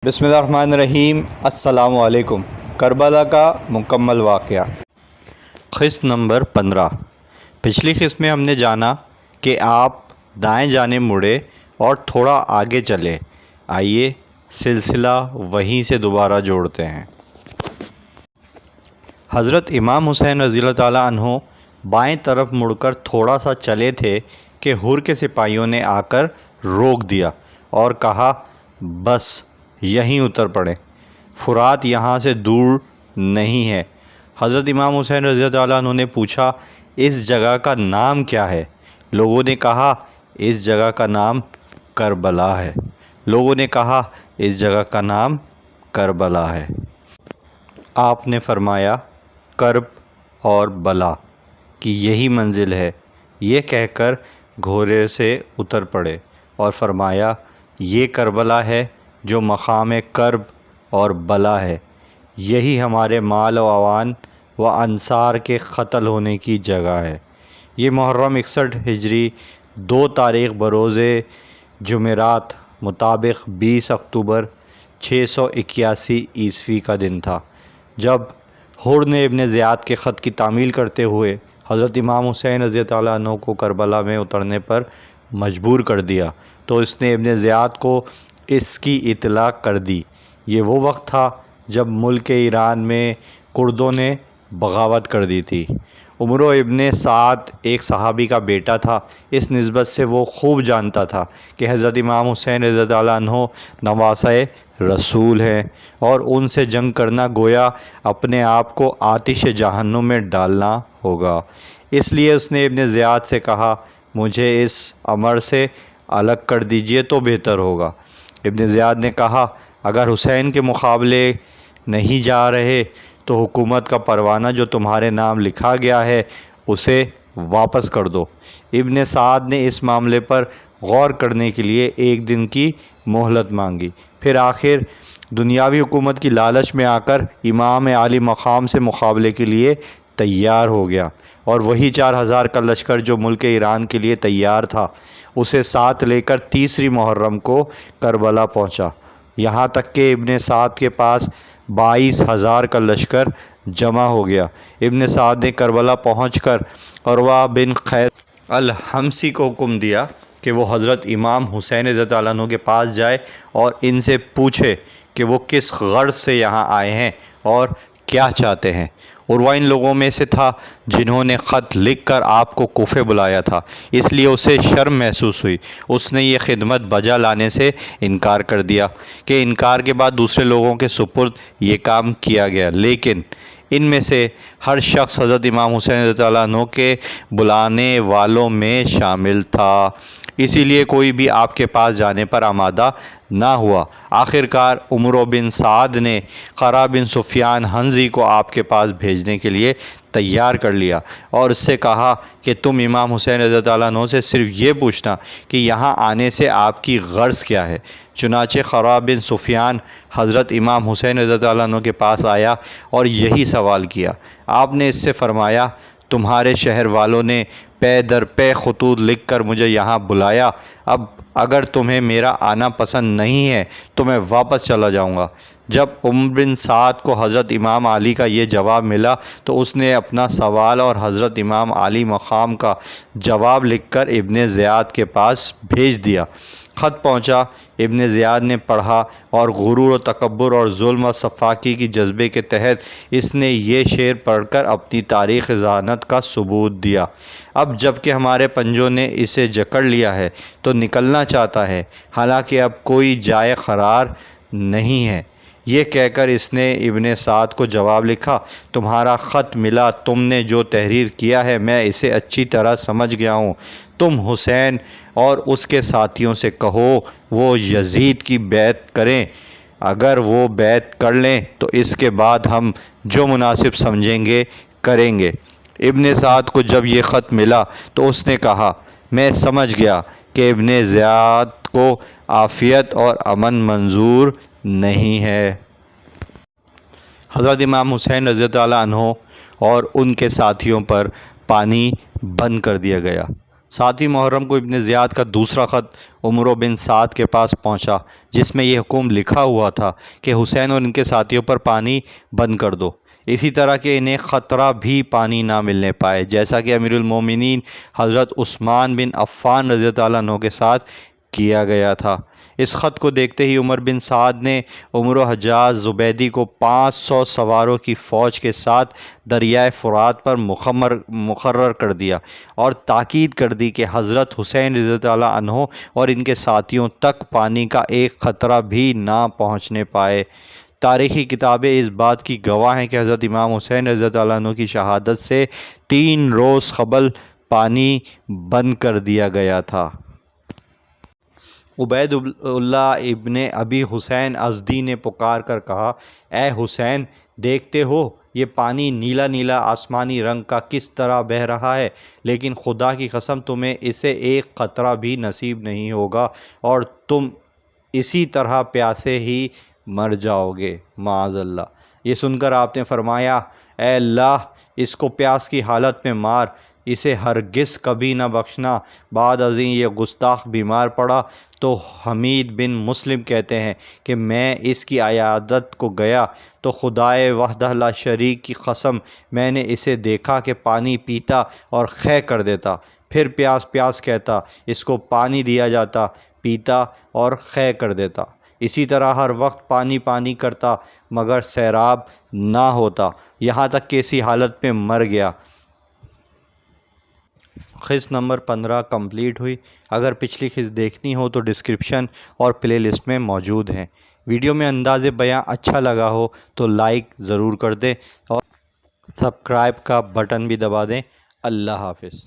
بسم اللہ الرحمن الرحیم۔ السلام علیکم۔ کربلا کا مکمل واقعہ۔ قسط نمبر 15۔ پچھلی قسط میں ہم نے جانا کہ آپ دائیں جانب مڑے اور تھوڑا آگے چلے۔ آئیے سلسلہ وہیں سے دوبارہ جوڑتے ہیں۔ حضرت امام حسین رضی اللہ تعالیٰ عنہ بائیں طرف مڑ کر تھوڑا سا چلے تھے کہ حر کے سپاہیوں نے آ کر روک دیا اور کہا بس یہیں اتر پڑیں، فرات یہاں سے دور نہیں ہے۔ حضرت امام حسین رضی اللہ تعالیٰ عنہ نے پوچھا اس جگہ کا نام کیا ہے؟ لوگوں نے کہا اس جگہ کا نام کربلا ہے۔ لوگوں نے کہا اس جگہ کا نام کربلا ہے۔ آپ نے فرمایا کرب اور بلا کی یہی منزل ہے۔ یہ کہہ کر گھوڑے سے اتر پڑے اور فرمایا یہ کربلا ہے جو مقام کرب اور بلا ہے، یہی ہمارے مال و اوان و انصار کے قتل ہونے کی جگہ ہے۔ یہ محرم 61 ہجری 2 تاریخ بروز جمعرات مطابق 20 اکتوبر 681 عیسوی کا دن تھا، جب حر نے ابن زیاد کے خط کی تعمیل کرتے ہوئے حضرت امام حسین رضی اللہ تعالیٰ عنہ کو کربلا میں اترنے پر مجبور کر دیا تو اس نے ابن زیاد کو اس کی اطلاع کر دی۔ یہ وہ وقت تھا جب ملک ایران میں کردوں نے بغاوت کر دی تھی۔ عمرو ابن سعد ایک صحابی کا بیٹا تھا، اس نسبت سے وہ خوب جانتا تھا کہ حضرت امام حسین رضی اللہ تعالیٰ عنہ نواسۂ رسول ہیں اور ان سے جنگ کرنا گویا اپنے آپ کو آتش جہنم میں ڈالنا ہوگا۔ اس لیے اس نے ابن زیاد سے کہا مجھے اس امر سے الگ کر دیجئے تو بہتر ہوگا۔ ابن زیاد نے کہا اگر حسین کے مقابلے نہیں جا رہے تو حکومت کا پروانہ جو تمہارے نام لکھا گیا ہے اسے واپس کر دو۔ ابن سعد نے اس معاملے پر غور کرنے کے لیے 1 دن کی مہلت مانگی، پھر آخر دنیاوی حکومت کی لالچ میں آ کر امام عالی مقام سے مقابلے کے لیے تیار ہو گیا، اور وہی 4000 کا لشکر جو ملک ایران کے لیے تیار تھا اسے ساتھ لے کر 3 محرم کو کربلا پہنچا، یہاں تک کہ ابن سعد کے پاس 22000 کا لشکر جمع ہو گیا۔ ابن سعد نے کربلا پہنچ کر عروہ بن قیس الحمصی کو حکم دیا کہ وہ حضرت امام حسین رضی اللہ عنہ کے پاس جائے اور ان سے پوچھے کہ وہ کس غرض سے یہاں آئے ہیں اور کیا چاہتے ہیں۔ عروہ ان لوگوں میں سے تھا جنہوں نے خط لکھ کر آپ کو کوفے بلایا تھا، اس لیے اسے شرم محسوس ہوئی۔ اس نے یہ خدمت بجا لانے سے انکار کر دیا کہ انکار کے بعد دوسرے لوگوں کے سپرد یہ کام کیا گیا، لیکن ان میں سے ہر شخص حضرت امام حسین رضی اللہ عنہ کے بلانے والوں میں شامل تھا، اسی لیے کوئی بھی آپ کے پاس جانے پر آمادہ نہ ہوا۔ آخرکار عمرو بن سعد نے قرہ بن سفیان حنظی کو آپ کے پاس بھیجنے کے لیے تیار کر لیا اور اس سے کہا کہ تم امام حسین رضی اللہ عنہ سے صرف یہ پوچھنا کہ یہاں آنے سے آپ کی غرض کیا ہے۔ چنانچہ قرہ بن سفیان حضرت امام حسین رضی اللہ عنہ کے پاس آیا اور یہی سوال کیا۔ آپ نے اس سے فرمایا تمہارے شہر والوں نے پے در پے خطوط لکھ کر مجھے یہاں بلایا، اب اگر تمہیں میرا آنا پسند نہیں ہے تو میں واپس چلا جاؤں گا۔ جب عمرو بن سعد کو حضرت امام علی کا یہ جواب ملا تو اس نے اپنا سوال اور حضرت امام علی مقام کا جواب لکھ کر ابن زیاد کے پاس بھیج دیا۔ خط پہنچا، ابن زیاد نے پڑھا اور غرور و تکبر اور ظلم و سفاکی کی جذبے کے تحت اس نے یہ شعر پڑھ کر اپنی تاریخ ذہانت کا ثبوت دیا۔ اب جب کہ ہمارے پنجوں نے اسے جکڑ لیا ہے تو نکلنا چاہتا ہے، حالانکہ اب کوئی جائے قرار نہیں ہے۔ یہ کہہ کر اس نے ابن سعد کو جواب لکھا تمہارا خط ملا، تم نے جو تحریر کیا ہے میں اسے اچھی طرح سمجھ گیا ہوں۔ تم حسین اور اس کے ساتھیوں سے کہو وہ یزید کی بیعت کریں، اگر وہ بیعت کر لیں تو اس کے بعد ہم جو مناسب سمجھیں گے کریں گے۔ ابن سعد کو جب یہ خط ملا تو اس نے کہا میں سمجھ گیا کہ ابن زیاد کو عافیت اور امن منظور نہیں ہے۔ حضرت امام حسین رضی اللہ عنہ اور ان کے ساتھیوں پر پانی بند کر دیا گیا۔ 7 محرم کو ابن زیاد کا دوسرا خط عمرو بن سعد کے پاس پہنچا، جس میں یہ حکم لکھا ہوا تھا کہ حسین اور ان کے ساتھیوں پر پانی بند کر دو، اسی طرح کہ انہیں خطرہ بھی پانی نہ ملنے پائے، جیسا کہ امیر المومنین حضرت عثمان بن عفان رضی اللہ عنہ کے ساتھ کیا گیا تھا۔ اس خط کو دیکھتے ہی عمر بن سعد نے عمر و حجاز زبیدی کو 500 سواروں کی فوج کے ساتھ دریائے فرات پر مقرر کر دیا اور تاکید کر دی کہ حضرت حسین رضی اللہ عنہ اور ان کے ساتھیوں تک پانی کا ایک قطرہ بھی نہ پہنچنے پائے۔ تاریخی کتابیں اس بات کی گواہ ہیں کہ حضرت امام حسین رضی اللہ عنہ کی شہادت سے 3 روز قبل پانی بند کر دیا گیا تھا۔ عبید اللہ ابن ابی حسین ازدی نے پکار کر کہا، اے حسین، دیکھتے ہو یہ پانی نیلا نیلا آسمانی رنگ کا کس طرح بہہ رہا ہے، لیکن خدا کی قسم تمہیں اسے ایک قطرہ بھی نصیب نہیں ہوگا اور تم اسی طرح پیاسے ہی مر جاؤ گے، معاذ اللہ۔ یہ سن کر آپ نے فرمایا، اے اللہ، اس کو پیاس کی حالت میں مار، اسے ہرگز کبھی نہ بخشنا۔ بعد ازیں یہ گستاخ بیمار پڑا تو حمید بن مسلم کہتے ہیں کہ میں اس کی عیادت کو گیا تو خدائے وحدہ لا شریک کی قسم میں نے اسے دیکھا کہ پانی پیتا اور قے کر دیتا، پھر پیاس پیاس کہتا، اس کو پانی دیا جاتا، پیتا اور قے کر دیتا، اسی طرح ہر وقت پانی پانی کرتا مگر سیراب نہ ہوتا، یہاں تک کہ اسی حالت میں مر گیا۔ قسط نمبر 15 کمپلیٹ ہوئی۔ اگر پچھلی قسط دیکھنی ہو تو ڈسکرپشن اور پلے لسٹ میں موجود ہیں۔ ویڈیو میں انداز بیاں اچھا لگا ہو تو لائک ضرور کر دیں اور سبسکرائب کا بٹن بھی دبا دیں۔ اللہ حافظ۔